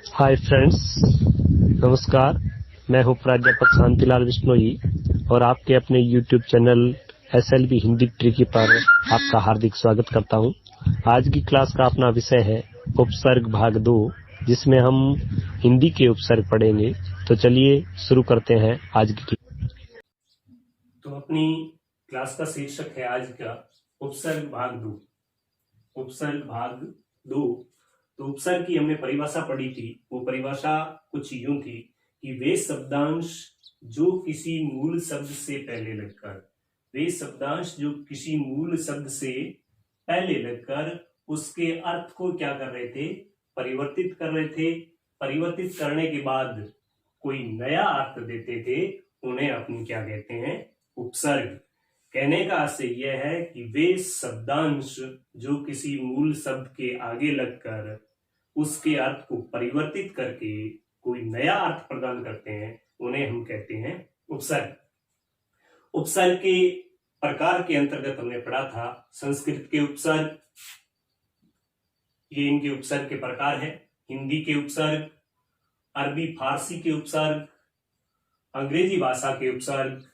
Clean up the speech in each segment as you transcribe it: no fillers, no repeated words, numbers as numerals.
Hi friends, नमस्कार। मैं हूं प्राध्यापक शांतिलाल बिश्नोई और आपके अपने YouTube channel SLV Hindi tricky पर आपका हार्दिक स्वागत करता हूं। आज की क्लास का अपना विषय है उपसर्ग भाग 2, जिसमें हम हिंदी के उपसर्ग पढ़ेंगे। तो चलिए शुरू करते हैं आज की क्लास। तो अपनी क्लास का शीर्षक है आज का उपसर्ग भाग 2। उपसर्ग भाग 2। तो उपसर्ग की हमने परिभाषा पढ़ी थी। वो परिभाषा कुछ यूं थी कि वे शब्दांश जो किसी मूल शब्द से पहले लगकर उसके अर्थ को क्या कर रहे थे, परिवर्तित कर रहे थे। परिवर्तित करने के बाद कोई नया अर्थ देते थे, उन्हें अपन क्या कहते हैं, उपसर्ग। कहने का आशय यह है कि वे शब्दांश जो किसी मूल शब्द के आगे लगकर उसके अर्थ को परिवर्तित करके कोई नया अर्थ प्रदान करते हैं, उन्हें हम कहते हैं उपसर्ग। उपसर्ग के प्रकार के अंतर्गत हमने पढ़ा था संस्कृत के उपसर्ग, ये इनके उपसर्ग के प्रकार है। हिंदी के उपसर्ग, अरबी फारसी के उपसर्ग, अंग्रेजी भाषा के उपसर्ग,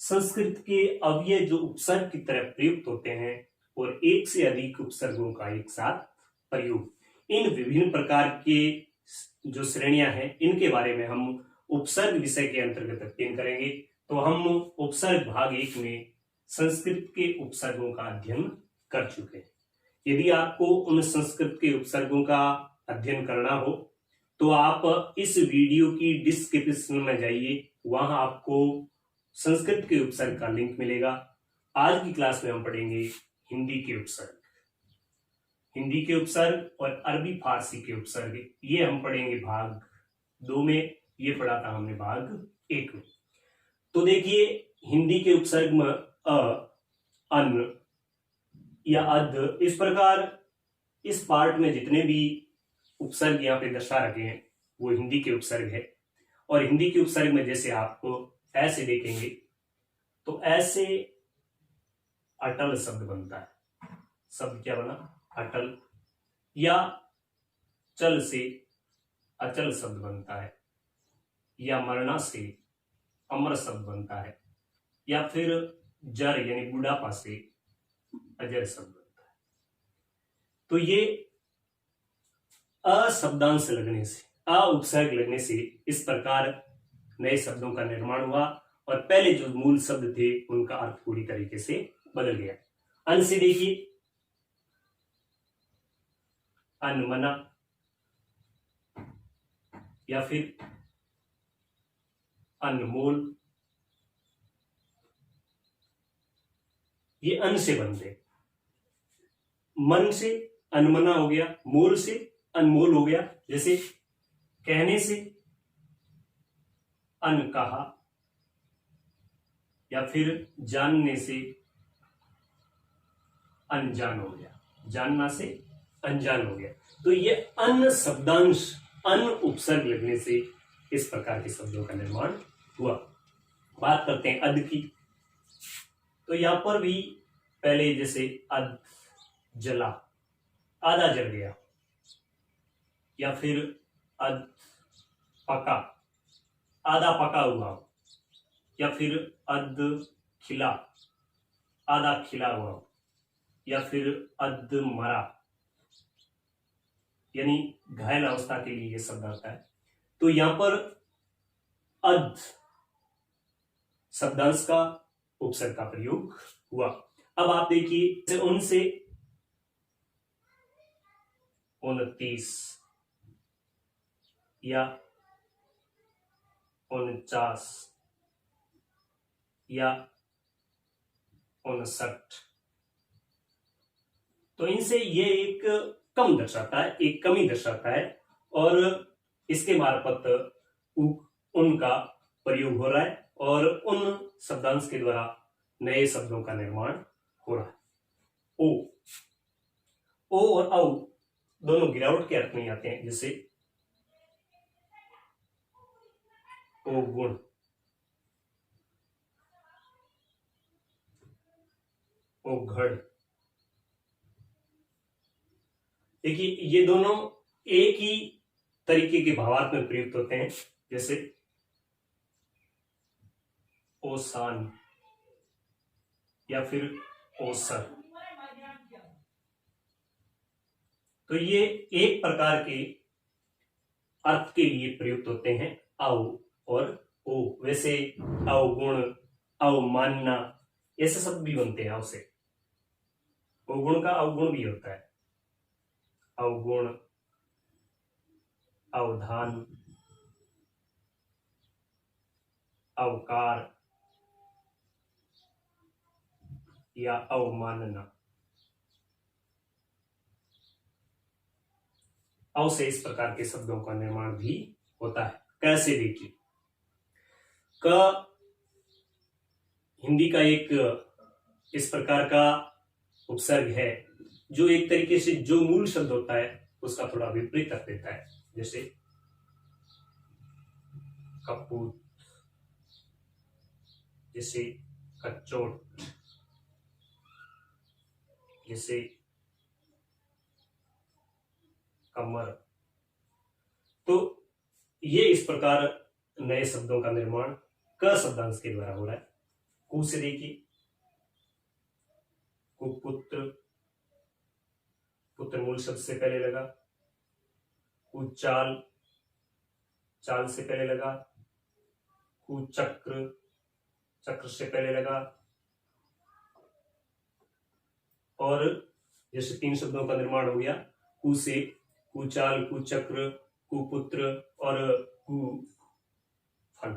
संस्कृत के अव्यय जो उपसर्ग की तरह प्रयुक्त होते हैं और एक से अधिक उपसर्गों का एक साथ प्रयोग। इन विभिन्न प्रकार के जो श्रेणियां हैं, इनके बारे में हम उपसर्ग विषय के अंतर्गत अध्ययन करेंगे। तो हम उपसर्ग भाग 1 में संस्कृत के उपसर्गों का अध्ययन कर चुके हैं। यदि आपको उन संस्कृत के उपसर्गों का अध्ययन करना हो तो आप इस वीडियो की डिस्क्रिप्शन में जाइए, वहां आपको संस्कृत के उपसर्ग का लिंक मिलेगा। आज की क्लास में हम पढ़ेंगे हिंदी के उपसर्ग। हिंदी के उपसर्ग और अरबी फारसी के उपसर्ग, ये हम पढ़ेंगे भाग 2 में। ये पढ़ा था हमने भाग 1 में। तो देखिए, हिंदी के उपसर्ग में अ, अन या अध, इस प्रकार इस पार्ट में जितने भी उपसर्ग यहाँ पे दर्शा रखे हैं वो हिंदी के उपसर्ग है। और हिंदी के उपसर्ग में जैसे आपको ऐसे देखेंगे तो ऐसे अटल शब्द बनता है। शब्द क्या बना? अटल। या चल से अचल शब्द बनता है, या मरना से अमर शब्द बनता है, या फिर जर यानी बुढ़ापा से अजर शब्द बनता है। तो ये अशब्दांश लगने से, अ उपसर्ग लगने से इस प्रकार नए शब्दों का निर्माण हुआ और पहले जो मूल शब्द थे उनका अर्थ पूरी तरीके से बदल गया। अन से देखिए, अनमना, या फिर अनमोल, ये अन से बनते। मन से अनमना हो गया, मोल से अनमोल हो गया। जैसे कहने से अनकहा, या फिर जानने से अनजान हो गया, जानना से अनजान हो गया। तो ये अन शब्दांश, अन उपसर्ग लगने से इस प्रकार के शब्दों का निर्माण हुआ। बात करते हैं अध की। तो यहां पर भी पहले जैसे अध जला, आधा जल गया, या फिर अध पका, आधा पका हुआ, या फिर अध खिला, आधा खिला हुआ, या फिर अध मरा, यानी घायल अवस्था के लिए यह शब्द आता है। तो यहां पर अध शब्दांश का उपसर्ग का प्रयोग हुआ। अब आप देखिए, उनसे 29, या 49, या 59। तो इनसे ये एक कम दर्शाता है, एक कमी दर्शाता है, और इसके मार्फत उनका प्रयोग हो रहा है और उन शब्दांश के द्वारा नए शब्दों का निर्माण हो रहा है। ओ और औ दोनों गिरावट के अर्थ में आते हैं। जैसे ओ गुण, ओ घड़। देखिए, ये दोनों एक ही तरीके के भावार्थ में प्रयुक्त होते हैं, जैसे ओसान या फिर ओसर। तो ये एक प्रकार के अर्थ के लिए प्रयुक्त होते हैं, अव और ओ। वैसे अवगुण, अवमानना, ऐसे शब्द भी बनते हैं अव से। अवगुण का अवगुण भी होता है, अवगुण, अवधान, अवकार या अवमानना। अव से इस प्रकार के शब्दों का निर्माण भी होता है। कैसे देखिए, क हिंदी का एक इस प्रकार का उपसर्ग है जो एक तरीके से जो मूल शब्द होता है उसका थोड़ा विपरीत अर्थ देता है, जैसे कपूत, जैसे कचोट, जैसे कमर। तो ये इस प्रकार नए शब्दों का निर्माण क शब्दांश के द्वारा हो रहा है। कु से देखिए, कुपुत्र, पुत्र मूल शब्द से पहले लगा। कुचाल, चाल से पहले लगा। कुचक्र, चक्र से पहले लगा। और जैसे 3 शब्दों का निर्माण हो गया, कु से कुचाल, कुचक्र, कुपुत्र और कुफल।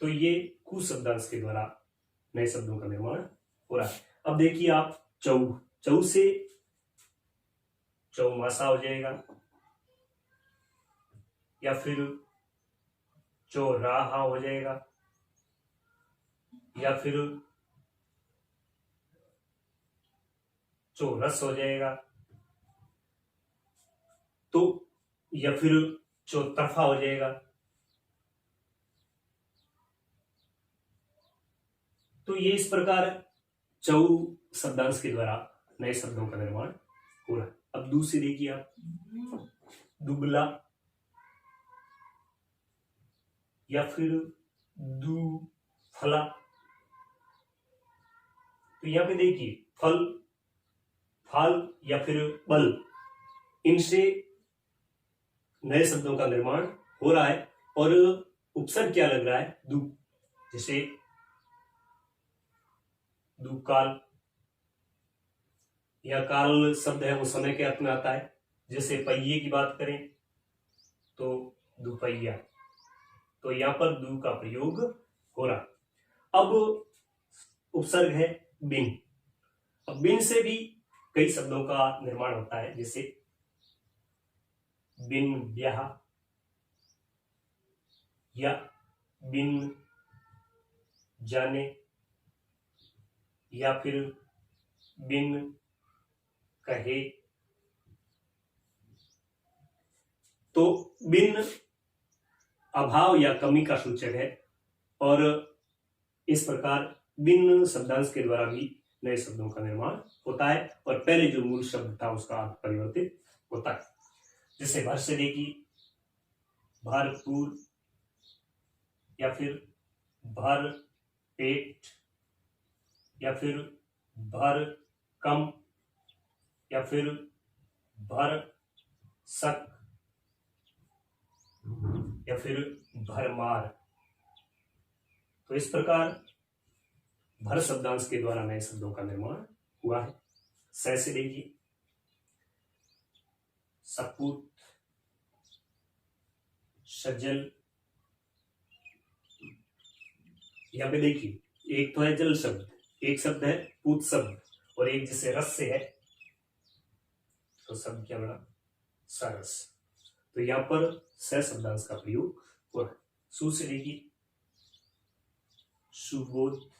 तो ये कु शब्दांश के द्वारा नए शब्दों का निर्माण हो रहा है। अब देखिए आप चौ, चौ से चौमासा हो जाएगा, या फिर चौराहा हो जाएगा, या फिर चौरस हो जाएगा, तो या फिर चौतरफा हो जाएगा। तो ये इस प्रकार चौ शब्दांश के द्वारा नए शब्दों का निर्माण हो रहा है। अब दू से देखिए आप, दुबला या फिर दुफला। तो यहां पे देखिए फल, फल या फिर बल, इनसे नए शब्दों का निर्माण हो रहा है। और उपसर्ग क्या लग रहा है, दु। जैसे दुकाल, या काल शब्द है वो समय के अर्थ में आता है। जैसे पहिए की बात करें तो दुपहिया। तो यहां पर दु का प्रयोग हो रहा। अब उपसर्ग है बिन। अब बिन से भी कई शब्दों का निर्माण होता है, जैसे बिन ब्याह, या बिन जाने, या फिर बिन कहे। तो बिन अभाव या कमी का सूचक है, और इस प्रकार बिन शब्दांश के द्वारा भी नए शब्दों का निर्माण होता है, और पहले जो मूल शब्द था उसका अर्थ परिवर्तित होता है। जैसे भर से देखिए, भरपूर, या फिर भर पेट, या फिर भर कम, या फिर भर सक, या फिर भरमार। तो इस प्रकार भर शब्दांश के द्वारा नए शब्दों का निर्माण हुआ है। स से देखिए, सपूत, सजल। यहां पे देखिए एक तो है जल शब्द, एक शब्द है पूत शब्द, और एक जैसे रस से है तो शब्द क्या बना, सरस। तो यहां पर स शब्दांश का प्रयोग हो रहा है। सु से देखिए, सुबोध,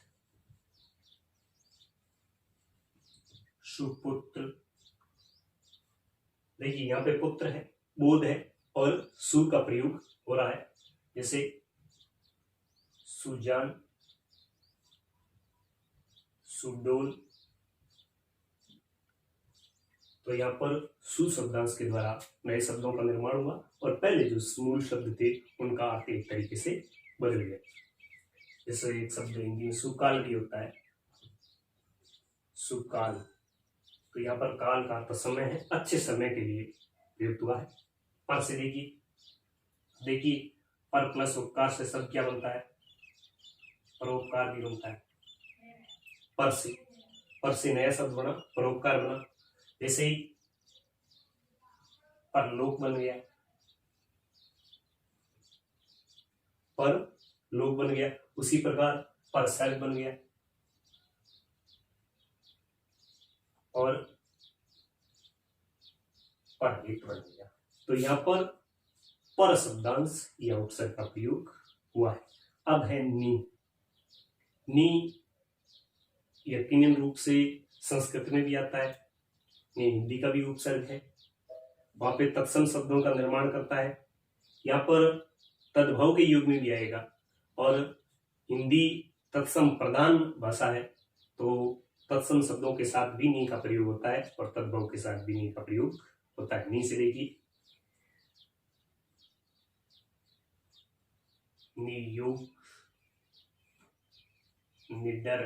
सुपुत्र। देखिए यहां पे पुत्र है, बोध है, और सु का प्रयोग हो रहा है। जैसे सुजान, सुडोल, तो यहाँ पर सु शब्दांश के द्वारा नए शब्दों का निर्माण हुआ और पहले जो मूल शब्द थे उनका अर्थ एक तरीके से बदल गया। जैसे एक शब्द हिंदी में सुकाल भी होता है, सुकाल, तो यहाँ पर काल का अर्थ समय है, अच्छे समय के लिए प्रयुक्त हुआ है। पर से देखिए पर प्लस उपकार से शब्द क्या बनता है, परोपकार भी बनता है। पर से नया शब्द बना, परोपकार बना। जैसे ही परलोक बन गया, पर लोक बन गया, उसी प्रकार पर सर्ग बन गया और पर हित बन गया। तो यहाँ पर शब्दांश या उपसर्ग का प्रयोग हुआ है। अब है नी यकीनन रूप से संस्कृत में भी आता है, नी हिंदी का भी उपसर्ग है। वहां पे तत्सम शब्दों का निर्माण करता है। यहाँ पर तद्भव के युग में भी आएगा और हिंदी तत्सम प्रधान भाषा है, तो तत्सम शब्दों के साथ भी नी का प्रयोग होता है और तद्भव के साथ भी नी का प्रयोग होता है। नी से लेगी नियोग, निडर,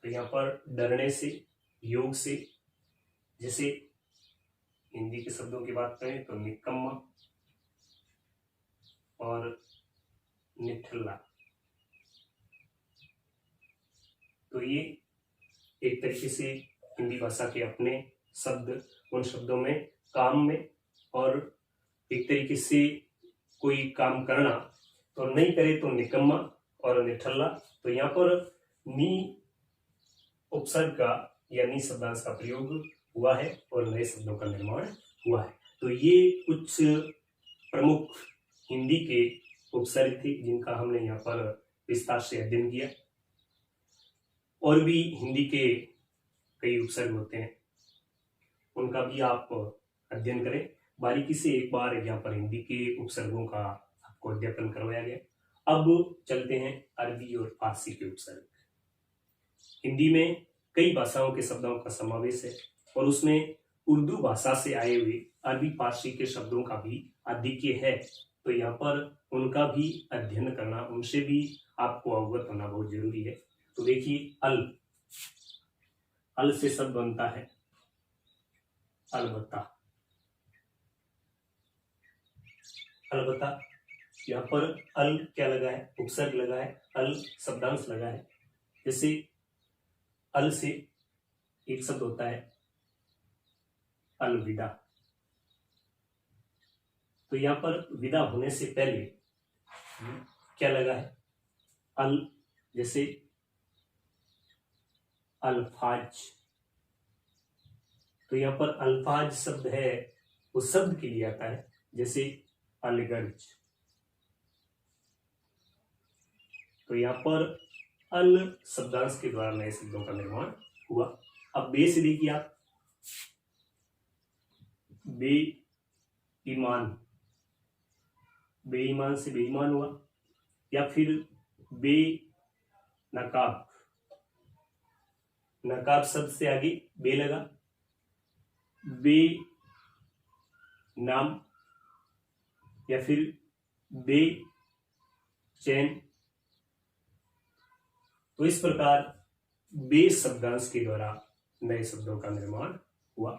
तो यहाँ पर डरने से, योग से, जैसे हिंदी के शब्दों की बात करें तो निकम्मा और निठल्ला, तो ये एक तरीके से हिंदी भाषा के अपने शब्द, उन शब्दों में काम में और एक तरीके से कोई काम करना तो नहीं करे तो निकम्मा और निठल्ला। तो यहाँ पर नी उपसर्ग का या नी शब्दांश का प्रयोग हुआ है और नए शब्दों का निर्माण हुआ है। तो ये कुछ प्रमुख हिंदी के उपसर्ग थे जिनका हमने यहाँ पर विस्तार से अध्ययन किया। और भी हिंदी के कई उपसर्ग होते हैं, उनका भी आप अध्ययन करें बारीकी से। एक बार यहाँ पर हिंदी के उपसर्गों का आपको अध्ययन करवाया गया। अब चलते हैं अरबी और फारसी के उपसर्ग। हिंदी में कई भाषाओं के शब्दों का समावेश है और उसमें उर्दू भाषा से आए हुए अरबी फारसी के शब्दों का भी आधिक्य है, तो यहाँ पर उनका भी अध्ययन करना, उनसे भी आपको अवगत होना बहुत जरूरी है। तो देखिए अल से शब्द बनता है अलबत्ता। अलबत्ता यहाँ पर अल क्या लगा है, उपसर्ग लगा है, अल शब्दांश लगा है। जैसे अल से एक शब्द होता है अलविदा, तो यहाँ पर विदा होने से पहले क्या लगा है अल, जैसे अल्फाज, तो यहाँ पर अल्फाज शब्द है उस शब्द के लिए आता है, जैसे अलगर्ज, तो यहाँ पर अल शब्दांश के द्वारा नए शब्दों का निर्माण हुआ। अब बे से देखिए आप, बेईमान, बेईमान से बेईमान हुआ, या फिर बेनकाब, नकाब शब्द से आगे बे लगा, बे नाम, या फिर बेचैन। तो इस प्रकार बे शब्दांश के द्वारा नए शब्दों का निर्माण हुआ।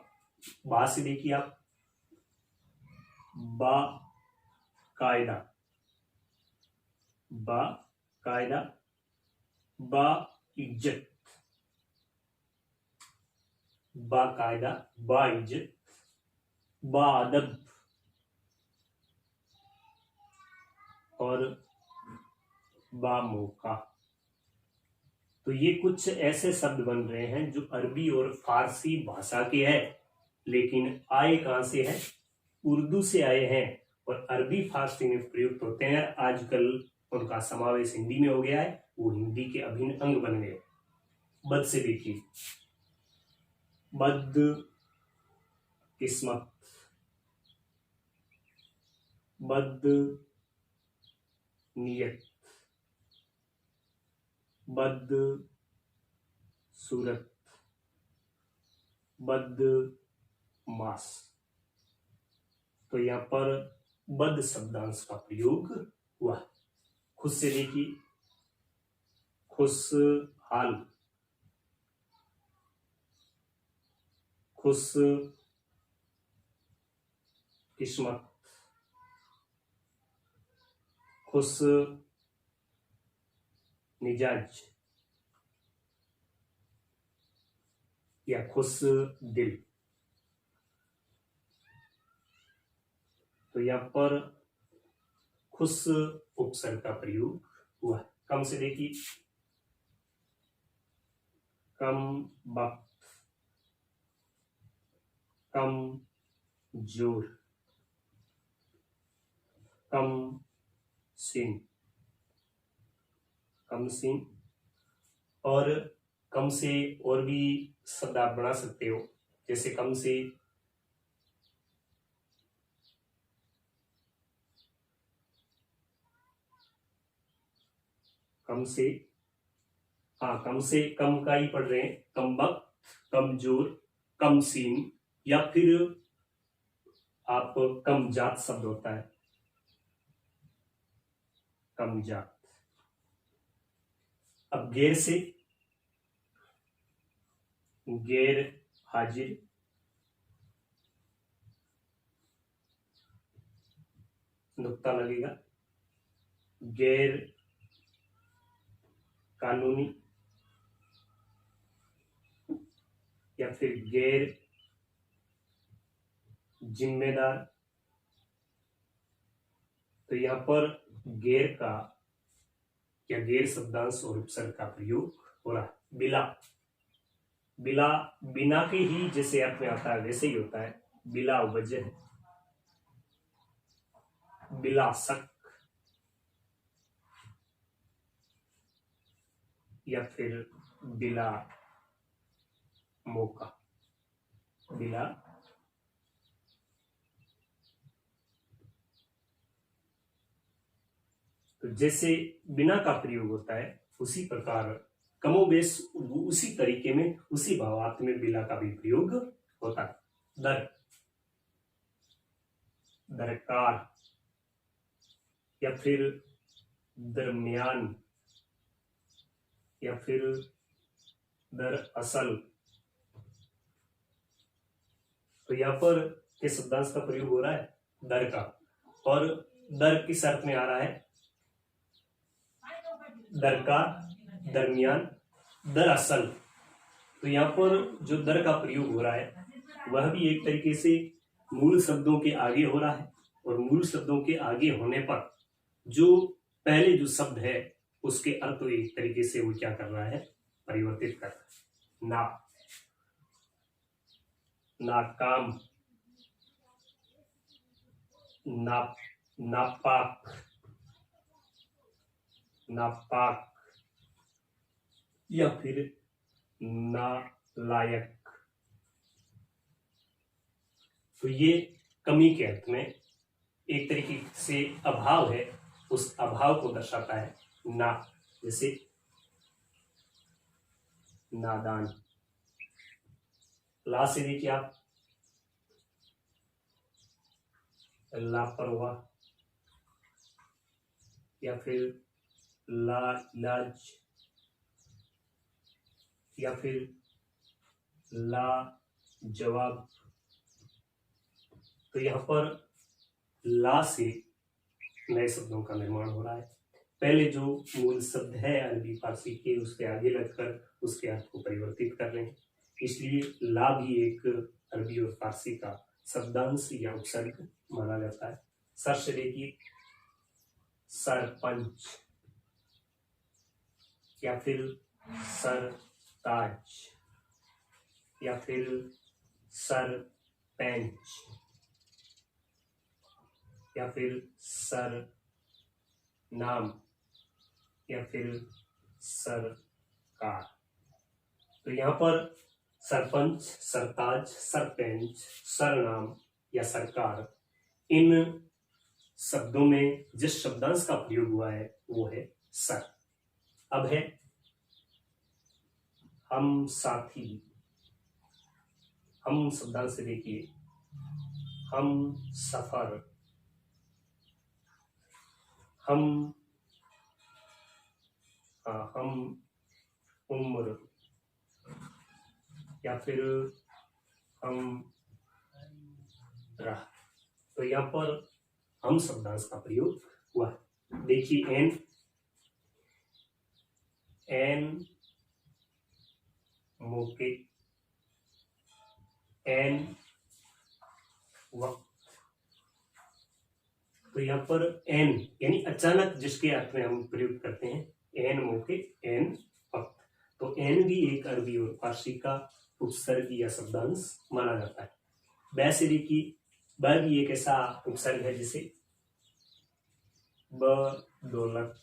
बा से देखिए आप, बा कायदा, बा कायदा, बा इज्जत, बा कायदा, बा इज्जत, बा अदब और बा मौका। तो ये कुछ ऐसे शब्द बन रहे हैं जो अरबी और फारसी भाषा के हैं, लेकिन आए कहां से हैं, उर्दू से आए हैं और अरबी फारसी में प्रयुक्त होते हैं। आजकल उनका समावेश हिंदी में हो गया है, वो हिंदी के अभिन्न अंग बन गए। बद से देखिए, बद किस्मत, बद नियत, बद सूरत, बदमाश। तो यहाँ पर बद शब्दांश का प्रयोग हुआ। खुश से देखिए, खुशहाल, खुश किस्मत, खुश मिजाज या खुश दिल। तो यहाँ पर खुश उपसर्ग का प्रयोग हुआ। कम से देखिए, कम वक्त, कम जोर, कम सीन, कम सीन। और कम से और भी शब्द आप बना सकते हो, जैसे कम से कम से कम का ही पढ़ रहे हैं। कम वक्त, कम जोर, कम सीन, या फिर आप कम जात शब्द होता है, कम जात। अब गैर से, गैर हाजिर, नुक्ता लगेगा, गैर कानूनी या फिर गैर जिम्मेदार। तो यहाँ पर गैर का या गैर शब्दांश और उपसर्ग का प्रयोग हो रहा है। बिला, बिला बिना के ही जैसे अर्थ में आता है वैसे ही होता है। बिला वजह, बिला शक, या फिर बिला मौका, बिला। तो जैसे बिना का प्रयोग होता है उसी प्रकार कमोबेश उसी तरीके में, उसी भावार्थ में बिला का भी प्रयोग होता है। दर, दरकार, या फिर दरमियान, या फिर दरअसल। तो यहाँ पर किस शब्दांश का प्रयोग हो रहा है? दर का। और दर किस अर्थ में आ रहा है? दरकार, दरमियान, दरअसल। तो यहाँ पर जो दर का प्रयोग हो रहा है वह भी एक तरीके से मूल शब्दों के आगे हो रहा है, और मूल शब्दों के आगे होने पर जो पहले जो शब्द है उसके अर्थ एक तरीके से वो क्या कर रहा है? परिवर्तित कर रहा है। ना, नाकाम, नापाक, नापाक, या फिर नालायक। तो ये कमी के अर्थ में एक तरीके से अभाव है, उस अभाव को दर्शाता है ना। जैसे नादान। ला से देखिए आप, लापरवाह, या फिर लाइलाज, या फिर लाजवाब। तो यहाँ पर ला से नए शब्दों का निर्माण हो रहा है। पहले जो मूल शब्द है अरबी फारसी के, उसके आगे लगकर उसके अर्थ को परिवर्तित कर रहे हैं। इसलिए ला भी एक अरबी और फारसी का शब्दांश या उपसर्ग माना जाता है। सर से देखिए, सरपंच, या फिर सरताज, या फिर सरपंच, या फिर सर नाम, या फिर सरकार। तो यहाँ पर सरपंच, सरताज, सरपंच, सरनाम या सरकार, इन शब्दों में जिस शब्दांश का प्रयोग हुआ है वो है सर। अब है हम साथी, हम शब्दांश से देखिए, हम सफर, हम उम्र, या फिर हम राह। तो यहाँ पर हम शब्दांश का प्रयोग हुआ है। देखिए एन मौके, एन वक्त। तो यहाँ पर एन यानी अचानक जिसके अर्थ में हम प्रयोग करते हैं, एन मौके, एन वक्त। तो एन भी एक अरबी और फारसी का उपसर्ग या शब्दांश माना जाता है। वैसे देखिए ब भी एक ऐसा उपसर्ग है जिसे बदौलत,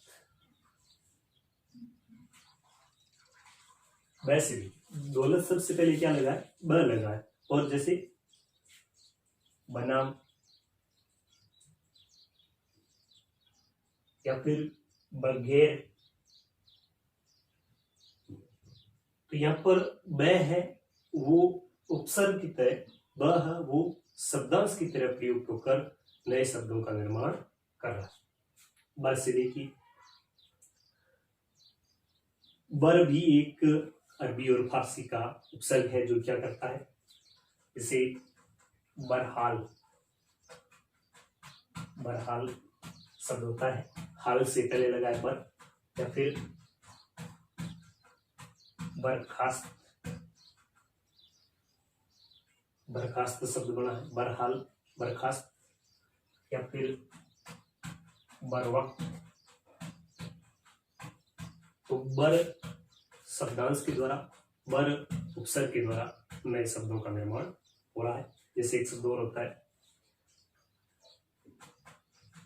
वैसे भी दौलत सबसे पहले क्या लगा है, ब लगा है। और जैसे बनाम या फिर बगैर, तो यहाँ पर ब है वो उपसर्ग की तरह, ब है वो शब्दांश की तरह प्रयुक्त होकर नए शब्दों का निर्माण कर रहा है। बर से देखिए, बर भी एक अरबी और फारसी का उपसर्ग है जो क्या करता है, जैसे बरहाल, बरहाल शब्द होता है, हाल से पहले लगा है बर, या फिर बरखास्त, बरखास्त शब्द बना है, बरहाल, बरखास्त, या फिर बरवक्त। तो बर शब्दांश के द्वारा, बर उपसर्ग के द्वारा नए शब्दों का निर्माण हो रहा है। जैसे एक शब्द और होता है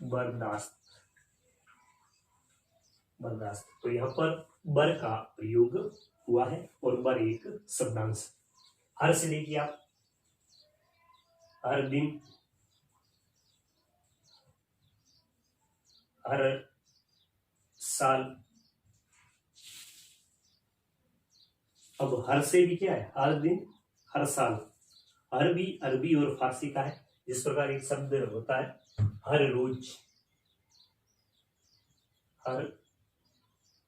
बर्दाश्त, बर्दाश्त। तो यहाँ पर बर का प्रयोग हुआ है और बर एक शब्दांश। हर से देखिए आप, हर दिन, हर साल। अब हर से भी क्या है, हर दिन, हर साल। हर भी अरबी और फारसी का है। जिस प्रकार एक शब्द होता है हर रोज, हर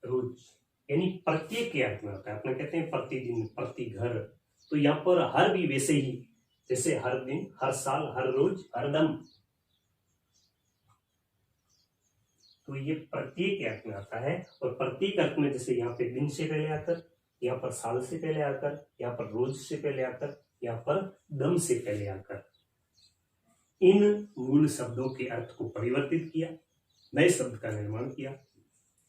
रोज यानी प्रत्येक के अर्थ में होता है। अपने कहते हैं प्रतिदिन, प्रति घर। तो यहाँ पर हर भी वैसे ही, जैसे हर दिन, हर साल, हर रोज, हर दम। तो ये प्रत्येक अर्थ में आता है। और प्रत्येक अर्थ में जैसे यहाँ पे दिन से पहले आकर, यहाँ पर साल से पहले आकर, यहाँ पर रोज से पहले आकर, यहाँ पर दम से पहले आकर, इन मूल शब्दों के अर्थ को परिवर्तित किया, नए शब्द का निर्माण किया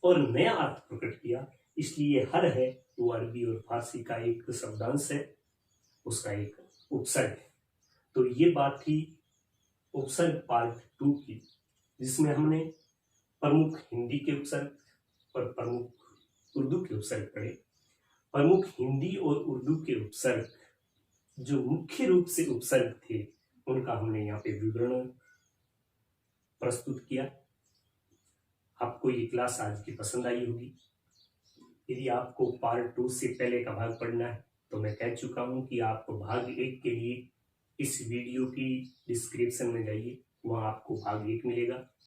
और नया अर्थ प्रकट किया। इसलिए हर है वो अरबी और फारसी का एक शब्दांश है, उसका एक उपसर्ग है। तो ये बात थी उपसर्ग पार्ट 2 की, जिसमें हमने प्रमुख हिंदी के उपसर्ग और प्रमुख उर्दू के उपसर्ग पढ़े। प्रमुख हिंदी और उर्दू के उपसर्ग जो मुख्य रूप से उपसर्ग थे, उनका हमने यहाँ पे विवरण प्रस्तुत किया। आपको ये क्लास आज की पसंद आई होगी। यदि आपको पार्ट 2 से पहले का भाग पढ़ना है तो मैं कह चुका हूँ कि आप भाग 1 के लिए इस वीडियो की डिस्क्रिप्शन में जाइए, वहाँ आपको भाग 1 मिलेगा।